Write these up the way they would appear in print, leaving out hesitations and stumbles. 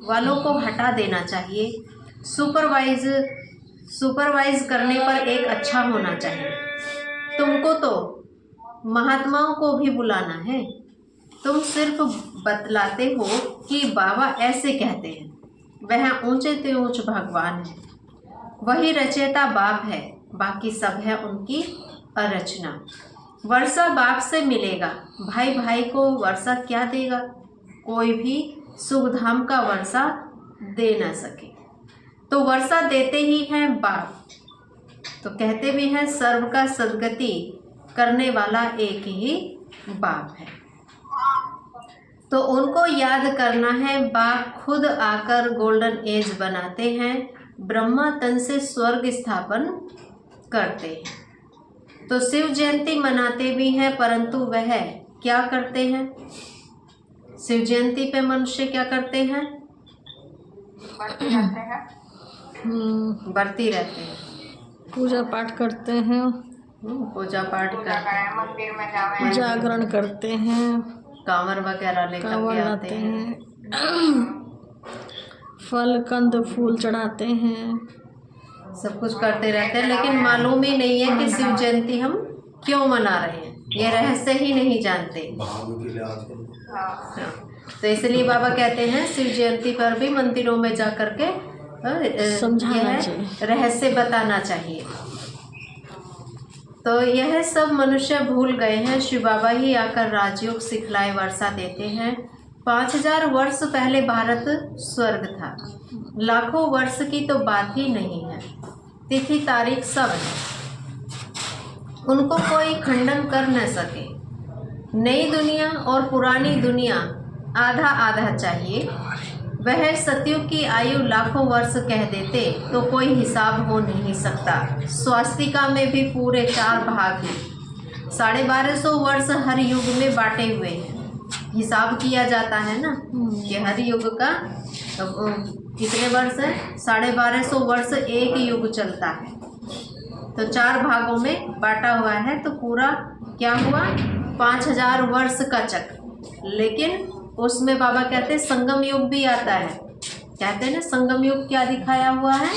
वालों को हटा देना चाहिए। सुपरवाइज करने पर एक अच्छा होना चाहिए। तुमको तो महात्माओं को भी बुलाना है। तुम सिर्फ बतलाते हो कि बाबा ऐसे कहते हैं। वह ऊंचे से ऊंच भगवान है। वही रचयिता बाप है, बाकी सब है उनकी अरचना। वर्षा बाप से मिलेगा, भाई भाई को वर्षा क्या देगा? कोई भी सुखधाम का वर्षा दे न सके, तो वर्षा देते ही हैं बाप। तो कहते भी हैं सर्व का सद्गति करने वाला एक ही बाप है। तो उनको याद करना है। बाप खुद आकर गोल्डन एज बनाते हैं, ब्रह्मा तन से स्वर्ग स्थापन करते हैं। तो शिव जयंती मनाते भी हैं, परंतु वह क्या करते हैं? शिव जयंती पे मनुष्य क्या करते हैं? बरती रहते हैं, पूजा पाठ करते हैं, पूजा पाठ करते हैं, मंदिर में जावे, जागरण करते हैं, कांवर वगैरह लेकर कांवड़ के आते लाते हैं, हैं, फल कंद फूल चढ़ाते हैं। सब कुछ करते रहते हैं। लेकिन मालूम ही नहीं है कि शिव जयंती हम क्यों मना रहे हैं, ये रहस्य ही नहीं जानते। तो इसलिए बाबा कहते हैं शिव जयंती पर भी मंदिरों में जा कर के समझाना चाहिए, रहस्य बताना चाहिए। तो यह सब मनुष्य भूल गए हैं। शिव बाबा ही आकर राजयोग सिखलाए वर्षा देते हैं। 5000 वर्ष पहले भारत स्वर्ग था। लाखों वर्ष की तो बात ही नहीं है, तिथि तारीख सब है, उनको कोई खंडन कर न सके। नई दुनिया और पुरानी दुनिया आधा आधा चाहिए। वह सतयुग की आयु लाखों वर्ष कह देते तो कोई हिसाब हो नहीं सकता। स्वास्तिका में भी पूरे 4 भाग हैं। 1250 वर्ष हर युग में बांटे हुए हैं। हिसाब किया जाता है ना कि हर युग का कितने वर्ष है? 1250 वर्ष एक युग चलता है, तो 4 भागों में बांटा हुआ है। तो पूरा क्या हुआ? 5000 वर्ष का चक्र। लेकिन उसमें बाबा कहते हैं संगम युग भी आता है। कहते हैं ना संगम युग क्या दिखाया हुआ है?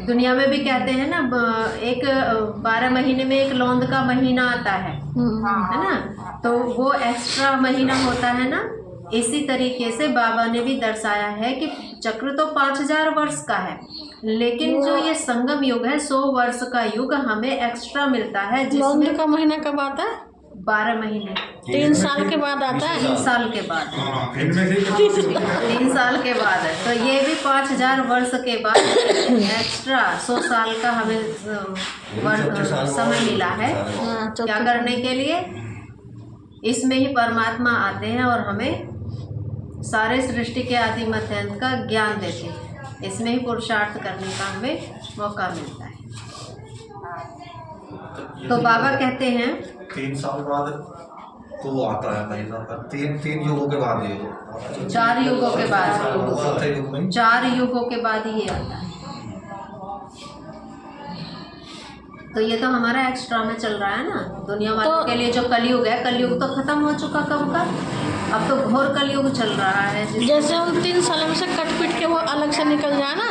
दुनिया में भी कहते हैं ना, एक 12 महीने में एक लौंद का महीना आता है ना, तो वो एक्स्ट्रा महीना होता है ना। इसी तरीके से बाबा ने भी दर्शाया है कि चक्र तो 5000 वर्ष का है, लेकिन जो ये संगम युग है 100 वर्ष का युग हमें एक्स्ट्रा मिलता है। लौंद का महीना कब आता है? 12 महीने, 3 साल के बाद आता है। 3 साल के बाद, 3 साल के बाद है। तो ये भी 5000 वर्ष के बाद एक्स्ट्रा 100 साल का हमें समय मिला है। क्या करने के लिए? इसमें ही परमात्मा आते हैं और हमें सारे सृष्टि के आदि मध्यांत का ज्ञान देते हैं। इसमें ही पुरुषार्थ करने का हमें मौका मिलता है। तो बाबा कहते हैं 3 साल बाद तो वो आता है महीना का, 3 युगों के बाद ये 4 युगों के बाद, 4 युगों के बाद ये आता है। तो ये तो हमारा एक्स्ट्रा में चल रहा है ना। दुनिया वालों के लिए जो कलयुग है, कलयुग तो खत्म हो चुका कब का। अब तो घोर कलयुग चल रहा है। जैसे उन 3 सालों में से कट पीट के वो अलग से निकल जाए ना,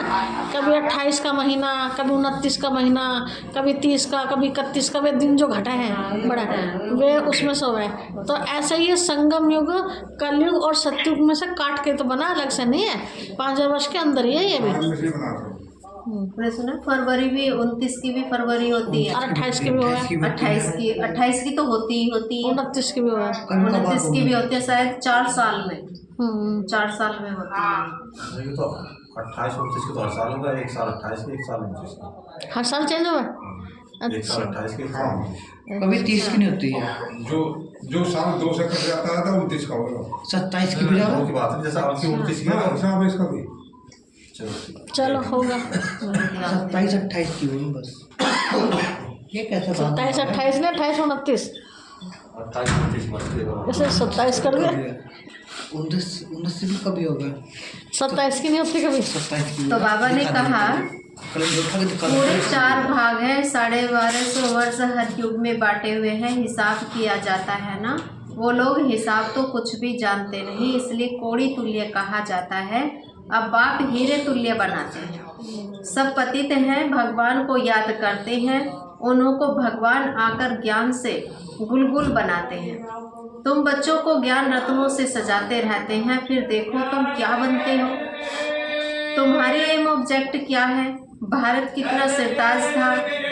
कभी 28 का महीना, कभी 29 का महीना, कभी 30 का, कभी 31 का, वे दिन जो घटा है बड़ा वे उसमें सब है। तो ऐसे ही संगम युग, कलयुग और सतयुग में से काट के तो बना, अलग से नहीं है। 5000 वर्ष के अंदर ही है ये भी। सुना फरवरी भी 29 की भी फरवरी होती है, और 28 की भी हुआ है, 28 की तो होती ही होती है, 29 की भी हुआ है, 29 की भी होती है शायद 4 साल में। 4 साल में होती है। ये तो 28 29 की तो हर साल होगा, एक साल 28 की, एक साल 29 की, हर साल चेंज हुआ। एक साल 28 की, एक साल 29 कभी 30 की नहीं होती है। जो साल 2 से कट जाता था 29 का होगा, 27 की भी की। की बात है, जैसे आपकी 29 की है साहब इसका भी। चलो होगा 27 28 की होगी बस। ये कैसे 27 28 ने 28 29 28 29 मत ऐसे 27 कर दिया। 19 से भी कभी होगा, 27 की नहीं होती कभी। 27 की। तो बाबा ने कहा पूरे 4 भाग हैं, 1250 वर्ष हर युग में बांटे हुए हैं। हिसाब किया जाता है ना, वो लोग हिसाब तो कुछ भी जानते नहीं, इसलिए कोड़ी तुल्य कहा जाता है। अब बाप हीरे तुल्य बनाते हैं। सब पतित हैं, भगवान को याद करते हैं, उन्हों को भगवान आकर ज्ञान से गुलगुल बनाते हैं। तुम बच्चों को ज्ञान रत्नों से सजाते रहते हैं, फिर देखो तुम क्या बनते हो। तुम्हारी एम ऑब्जेक्ट क्या है? भारत कितना सिरताज था,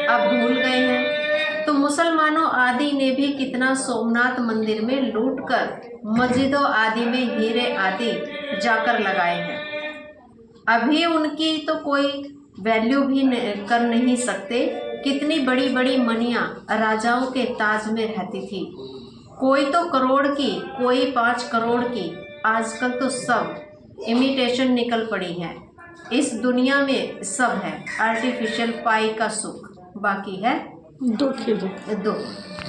अब भूल गए हैं। तो मुसलमानों आदि ने भी कितना सोमनाथ मंदिर में लूटकर मस्जिदों आदि में हीरे आदि जाकर लगाए हैं। अभी उनकी तो कोई वैल्यू भी कर नहीं सकते। कितनी बड़ी बड़ी मणियाँ राजाओं के ताज में रहती थी, कोई तो करोड़ की, कोई 5 करोड़ की। आजकल तो सब इमिटेशन निकल पड़ी है। इस दुनिया में सब है आर्टिफिशियल पाई का सुख, बाकी है दुख ही दुख। दुख।